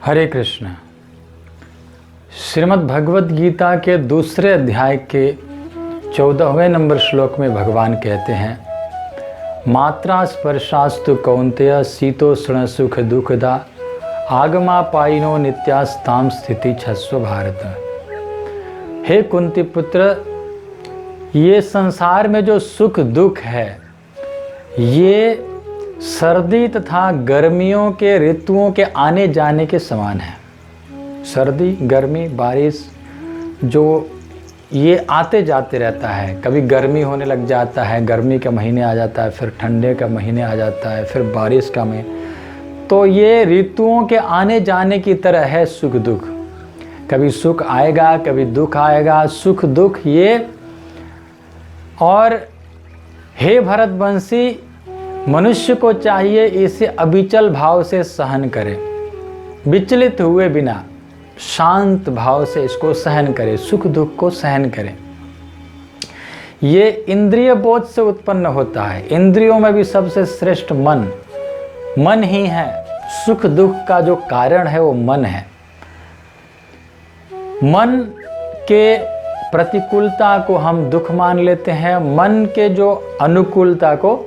हरे कृष्ण। श्रीमद् भगवद गीता के दूसरे अध्याय के 14वें नंबर श्लोक में भगवान कहते हैं, मात्रा स्पर्शास्तु कौन्तेय शीतोष्ण सुख दुखदा आगमा पाइनो नित्यास्ताम स्थिति छस्व भारत। हे कुंती पुत्र, ये संसार में जो सुख दुख है ये सर्दी तथा गर्मियों के ऋतुओं के आने जाने के समान है। सर्दी, गर्मी, बारिश जो ये आते जाते रहता है। कभी गर्मी होने लग जाता है, गर्मी का महीने आ जाता है, फिर ठंडे का महीने आ जाता है, फिर बारिश का महीने। तो ये ऋतुओं के आने जाने की तरह है सुख दुख। कभी सुख आएगा, कभी दुख आएगा, सुख दुख ये। और हे भरतवंशी, मनुष्य को चाहिए इसे अविचल भाव से सहन करे, विचलित हुए बिना शांत भाव से इसको सहन करे, सुख दुख को सहन करे। ये इंद्रिय बोध से उत्पन्न होता है। इंद्रियों में भी सबसे श्रेष्ठ मन ही है। सुख दुख का जो कारण है वो मन है। मन के प्रतिकूलता को हम दुख मान लेते हैं, मन के जो अनुकूलता को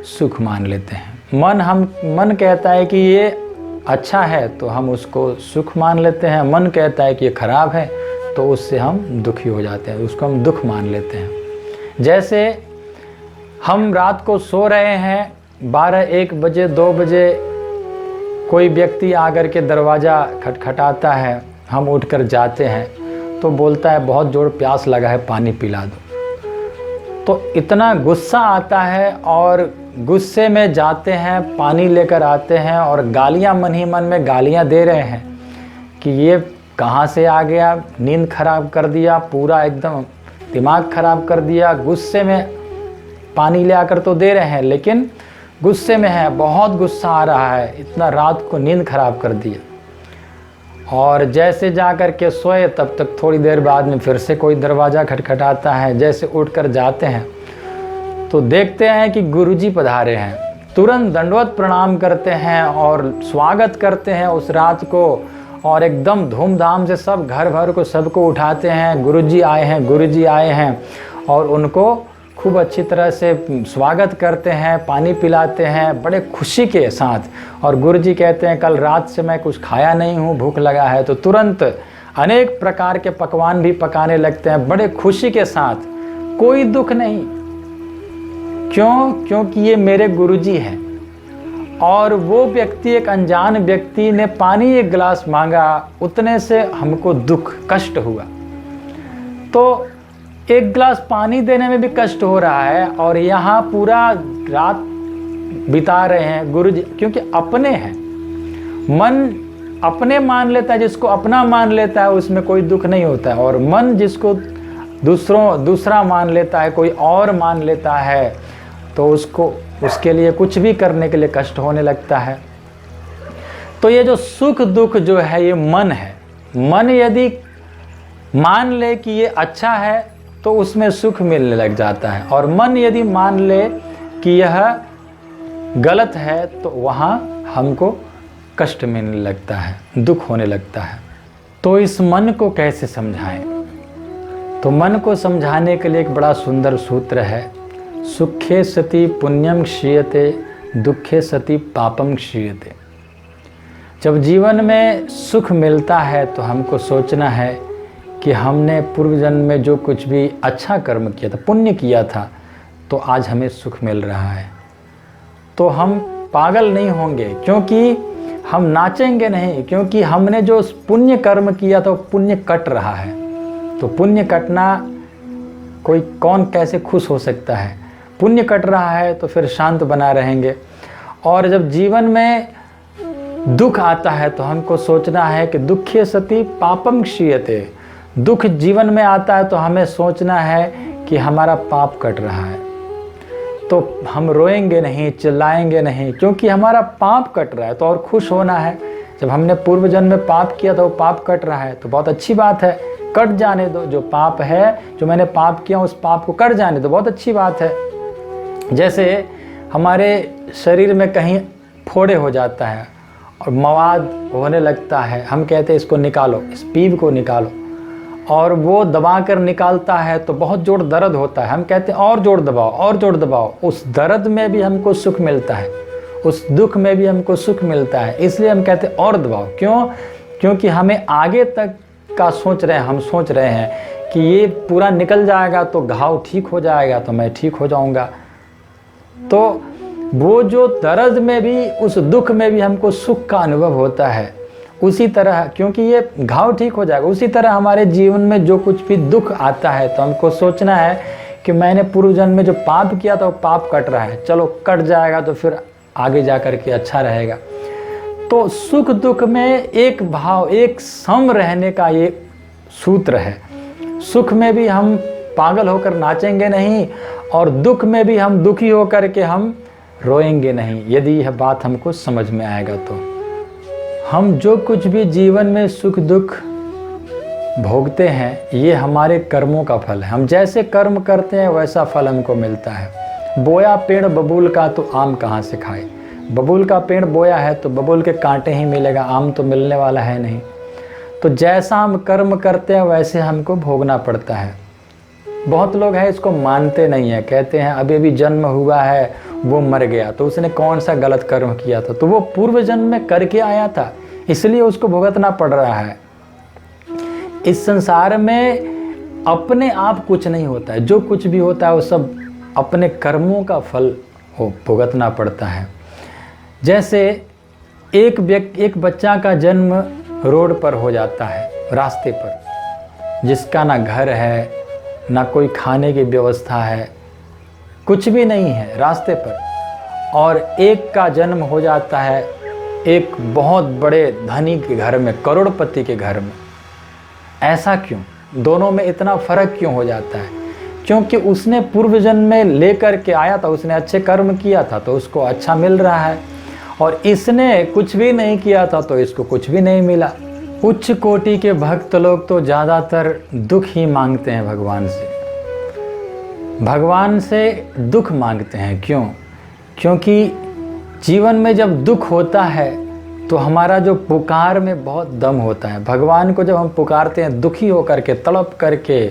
सुख मान लेते हैं। मन कहता है कि ये अच्छा है तो हम उसको सुख मान लेते हैं, मन कहता है कि ये खराब है तो उससे हम दुखी हो जाते हैं, उसको हम दुख मान लेते हैं। जैसे हम रात को सो रहे हैं, 12-1 बजे 2 बजे कोई व्यक्ति आकर के दरवाज़ा खटखटाता है, हम उठकर जाते हैं तो बोलता है बहुत जोर प्यास लगा है, पानी पिला दो। तो इतना गुस्सा आता है और गुस्से में जाते हैं, पानी लेकर आते हैं और गालियां मन ही मन में गालियां दे रहे हैं कि ये कहाँ से आ गया, नींद खराब कर दिया, पूरा एकदम दिमाग खराब कर दिया। गुस्से में पानी ले आकर तो दे रहे हैं लेकिन गुस्से में है, बहुत गुस्सा आ रहा है, इतना रात को नींद खराब कर दिया। और जैसे जा कर के सोए तब तक थोड़ी देर बाद में फिर से कोई दरवाज़ा खटखटाता है। जैसे उठकर जाते हैं तो देखते हैं कि गुरुजी पधारे हैं, तुरंत दंडवत प्रणाम करते हैं और स्वागत करते हैं उस रात को। और एकदम धूमधाम से सब घर भर को सबको उठाते हैं, गुरुजी आए हैं, गुरुजी आए हैं, और उनको खूब अच्छी तरह से स्वागत करते हैं, पानी पिलाते हैं बड़े खुशी के साथ। और गुरुजी कहते हैं कल रात से मैं कुछ खाया नहीं हूँ, भूख लगा है। तो तुरंत अनेक प्रकार के पकवान भी पकाने लगते हैं बड़े खुशी के साथ, कोई दुख नहीं। क्यों? क्योंकि ये मेरे गुरुजी हैं। और वो व्यक्ति, एक अनजान व्यक्ति ने पानी 1 गिलास मांगा, उतने से हमको दुख कष्ट हुआ। तो 1 गिलास पानी देने में भी कष्ट हो रहा है और यहाँ पूरा रात बिता रहे हैं गुरुजी, क्योंकि अपने हैं। मन अपने मान लेता है, जिसको अपना मान लेता है उसमें कोई दुख नहीं होता है। और मन जिसको दूसरा मान लेता है, कोई और मान लेता है, तो उसके लिए कुछ भी करने के लिए कष्ट होने लगता है। तो ये जो सुख दुख जो है ये मन है। मन यदि मान ले कि ये अच्छा है तो उसमें सुख मिलने लग जाता है, और मन यदि मान ले कि यह गलत है तो वहाँ हमको कष्ट मिलने लगता है, दुख होने लगता है। तो इस मन को कैसे समझाएं? तो मन को समझाने के लिए एक बड़ा सुंदर सूत्र है, सुखे सति पुण्यम क्षीयते, दुखे सति पापम क्षीयते। जब जीवन में सुख मिलता है तो हमको सोचना है कि हमने पूर्व जन्म में जो कुछ भी अच्छा कर्म किया था, पुण्य किया था, तो आज हमें सुख मिल रहा है। तो हम पागल नहीं होंगे, क्योंकि हम नाचेंगे नहीं, क्योंकि हमने जो पुण्य कर्म किया था वो पुण्य कट रहा है। तो पुण्य कटना कौन कैसे खुश हो सकता है? पुण्य कट रहा है तो फिर शांत बना रहेंगे। और जब जीवन में दुख आता है तो हमको सोचना है कि दुखे सति पापम क्षीयते। दुख जीवन में आता है तो हमें सोचना है कि हमारा पाप कट रहा है। तो हम रोएंगे नहीं, चिल्लाएंगे नहीं, क्योंकि हमारा पाप कट रहा है। तो और खुश होना है, जब हमने पूर्व जन्म में पाप किया था वो पाप कट रहा है तो बहुत अच्छी बात है, कट जाने दो। जो पाप है, जो मैंने पाप किया उस पाप को कट जाने दो, बहुत अच्छी बात है। जैसे हमारे शरीर में कहीं फोड़े हो जाता है और मवाद होने लगता है, हम कहते हैं इसको निकालो, इस पीप को निकालो, और वो दबा कर निकालता है तो बहुत जोर दर्द होता है। हम कहते हैं और जोर दबाओ, और जोर दबाओ। उस दर्द में भी हमको सुख मिलता है, उस दुख में भी हमको सुख मिलता है, इसलिए हम कहते हैं और दबाओ। क्यों? क्योंकि हमें आगे तक का सोच रहे हैं, हम सोच रहे हैं कि ये पूरा निकल जाएगा तो घाव ठीक हो जाएगा, तो मैं ठीक हो जाऊंगा। तो वो जो दर्द में भी, उस दुख में भी हमको सुख का अनुभव होता है। उसी तरह, क्योंकि ये घाव ठीक हो जाएगा, उसी तरह हमारे जीवन में जो कुछ भी दुख आता है तो हमको सोचना है कि मैंने पूर्व जन्म में जो पाप किया था वो पाप कट रहा है, चलो कट जाएगा तो फिर आगे जा कर के अच्छा रहेगा। तो सुख दुख में एक भाव, एक सम रहने का ये सूत्र है। सुख में भी हम पागल होकर नाचेंगे नहीं, और दुख में भी हम दुखी होकर के हम रोएंगे नहीं। यदि यह बात हमको समझ में आएगा तो हम जो कुछ भी जीवन में सुख दुख भोगते हैं ये हमारे कर्मों का फल है। हम जैसे कर्म करते हैं वैसा फल हमको मिलता है। बोया पेड़ बबूल का तो आम कहाँ से खाए। बबूल का पेड़ बोया है तो बबूल के कांटे ही मिलेगा, आम तो मिलने वाला है नहीं। तो जैसा हम कर्म करते हैं वैसे हमको भोगना पड़ता है। बहुत लोग हैं इसको मानते नहीं हैं, कहते हैं अभी अभी जन्म हुआ है, वो मर गया तो उसने कौन सा गलत कर्म किया था, तो वो पूर्व जन्म में करके आया था, इसलिए उसको भुगतना पड़ रहा है। इस संसार में अपने आप कुछ नहीं होता है, जो कुछ भी होता है वो सब अपने कर्मों का फल वो भुगतना पड़ता है। जैसे एक बच्चा का जन्म रोड पर हो जाता है, रास्ते पर, जिसका ना घर है ना कोई खाने की व्यवस्था है, कुछ भी नहीं है, रास्ते पर। और एक का जन्म हो जाता है एक बहुत बड़े धनी के घर में, करोड़पति के घर में। ऐसा क्यों? दोनों में इतना फर्क क्यों हो जाता है? क्योंकि उसने पूर्व जन्म में लेकर के आया था, उसने अच्छे कर्म किया था तो उसको अच्छा मिल रहा है, और इसने कुछ भी नहीं किया था तो इसको कुछ भी नहीं मिला। उच्च कोटि के भक्त लोग तो ज़्यादातर दुख ही मांगते हैं भगवान से, भगवान से दुख मांगते हैं। क्यों? क्योंकि जीवन में जब दुख होता है तो हमारा जो पुकार में बहुत दम होता है। भगवान को जब हम पुकारते हैं दुखी होकर के, तड़प करके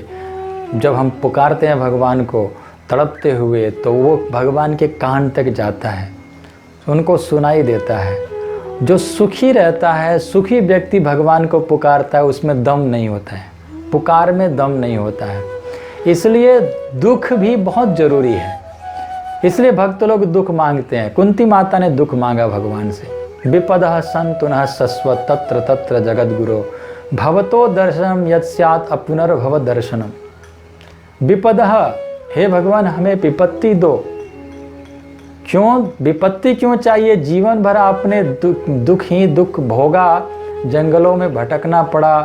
जब हम पुकारते हैं भगवान को तड़पते हुए, तो वो भगवान के कान तक जाता है, उनको सुनाई देता है। जो सुखी रहता है, सुखी व्यक्ति भगवान को पुकारता है, उसमें दम नहीं होता है, पुकार में दम नहीं होता है। इसलिए दुख भी बहुत ज़रूरी है, इसलिए भक्त लोग दुख मांगते हैं। कुंती माता ने दुख मांगा भगवान से। विपदः सन्तुनः शश्वत् तत्र तत्र जगद्गुरो भवतो दर्शनम यत्स्यात् अपुनर्भव दर्शनम। विपदः, हे भगवान हमें विपत्ति दो। क्यों विपत्ति क्यों चाहिए? जीवन भर आपने दुख ही दुख भोगा, जंगलों में भटकना पड़ा,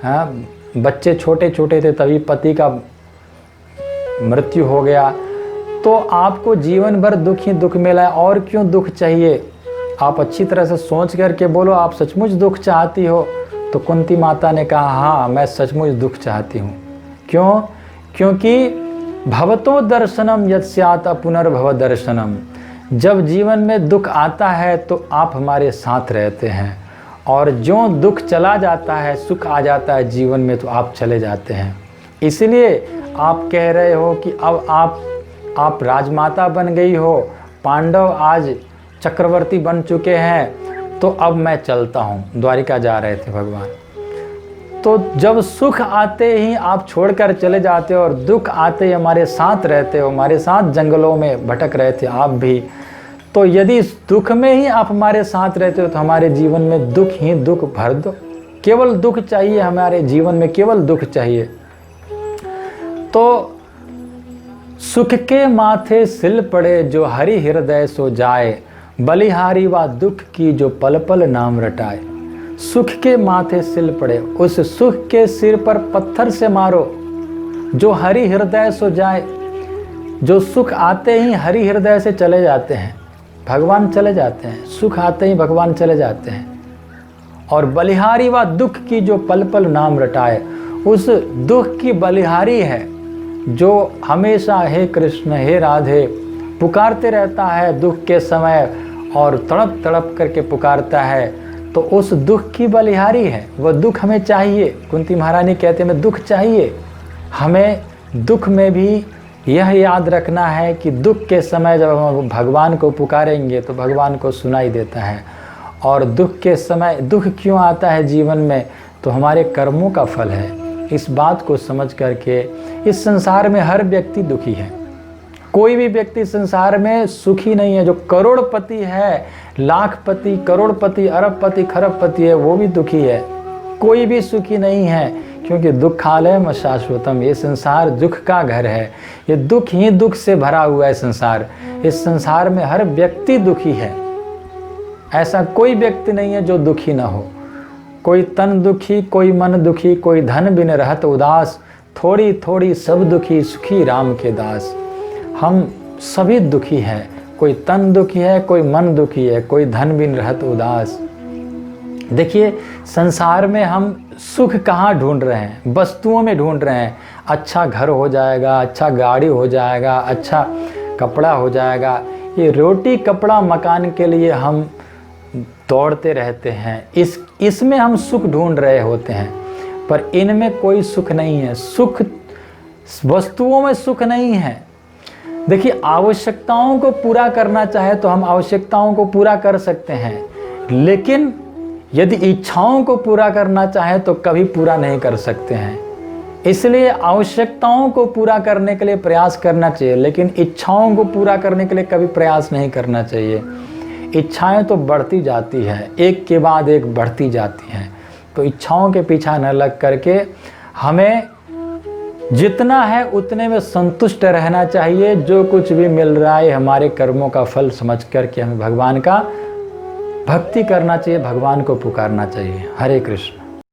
हाँ, बच्चे छोटे छोटे थे तभी पति का मृत्यु हो गया, तो आपको जीवन भर दुख ही दुख मिला, और क्यों दुख चाहिए? आप अच्छी तरह से सोच करके बोलो, आप सचमुच दुख चाहती हो? तो कुंती माता ने कहा हाँ मैं सचमुच दुख चाहती हूँ। क्यों? क्योंकि भवतो दर्शनम यत्स्यात् पुनर्भव दर्शनम। जब जीवन में दुख आता है तो आप हमारे साथ रहते हैं, और जो दुख चला जाता है, सुख आ जाता है जीवन में तो आप चले जाते हैं। इसलिए आप कह रहे हो कि अब आप राजमाता बन गई हो, पांडव आज चक्रवर्ती बन चुके हैं, तो अब मैं चलता हूँ। द्वारिका जा रहे थे भगवान, तो जब सुख आते ही आप छोड़कर चले जाते हो और दुख आते ही हमारे साथ रहते हो, हमारे साथ जंगलों में भटक रहे थे आप भी, तो यदि इस दुख में ही आप हमारे साथ रहते हो तो हमारे जीवन में दुख ही दुख भर दो। केवल दुख चाहिए हमारे जीवन में, केवल दुख चाहिए। तो सुख के माथे सिल पड़े जो हरि हृदय सो जाए, बलिहारी व दुख की जो पल पल नाम रटाए। सुख के माथे सिल पड़े, उस सुख के सिर पर पत्थर से मारो, जो हरि हृदय सो जाए। जो सुख आते ही हरि हृदय से चले जाते हैं, भगवान चले जाते हैं, सुख आते ही भगवान चले जाते हैं। और बलिहारी व दुख की जो पल पल नाम रटाए, उस दुख की बलिहारी है जो हमेशा हे कृष्ण हे राधे पुकारते रहता है दुख के समय, और तड़प तड़प करके पुकारता है तो उस दुख की बलिहारी है। वह दुख हमें चाहिए। कुंती महारानी कहते हैं हमें दुख चाहिए। हमें दुख में भी यह याद रखना है कि दुख के समय जब हम भगवान को पुकारेंगे तो भगवान को सुनाई देता है। और दुख के समय दुख क्यों आता है जीवन में, तो हमारे कर्मों का फल है। इस बात को समझ करके इस संसार में हर व्यक्ति दुखी है। कोई भी व्यक्ति संसार में सुखी नहीं है। जो करोड़पति है, लाखपति, करोड़पति, अरबपति, खरबपति है, वो भी दुखी है। कोई भी सुखी नहीं है, क्योंकि दुखालयम शाश्वतम, ये संसार दुख का घर है। ये दुख ही दुख से भरा हुआ है संसार। इस संसार में हर व्यक्ति दुखी है। ऐसा कोई व्यक्ति नहीं है जो दुखी ना हो। कोई तन दुखी, कोई मन दुखी, कोई धन बिन रहत उदास, थोड़ी थोड़ी सब दुखी, सुखी राम के दास। हम सभी दुखी हैं। कोई तन दुखी है, कोई मन दुखी है, कोई धन बिन रहत उदास। देखिए, संसार में हम सुख कहाँ ढूंढ रहे हैं? वस्तुओं में ढूंढ रहे हैं। अच्छा घर हो जाएगा, अच्छा गाड़ी हो जाएगा, अच्छा कपड़ा हो जाएगा। ये रोटी कपड़ा मकान के लिए हम दौड़ते रहते हैं। इसमें हम सुख ढूंढ रहे होते हैं, पर इनमें कोई सुख नहीं है। सुख वस्तुओं में सुख नहीं है। देखिए, आवश्यकताओं को पूरा करना चाहे तो हम आवश्यकताओं को पूरा कर सकते हैं, लेकिन यदि इच्छाओं को पूरा करना चाहे तो कभी पूरा नहीं कर सकते हैं। इसलिए आवश्यकताओं को पूरा करने के लिए प्रयास करना चाहिए, लेकिन इच्छाओं को पूरा करने के लिए कभी प्रयास नहीं करना चाहिए। इच्छाएं तो बढ़ती जाती हैं, एक के बाद एक बढ़ती जाती हैं। तो इच्छाओं के पीछा न लग करके हमें जितना है उतने में संतुष्ट रहना चाहिए। जो कुछ भी मिल रहा है हमारे कर्मों का फल समझ करके हमें भगवान का भक्ति करना चाहिए, भगवान को पुकारना चाहिए। हरे कृष्ण।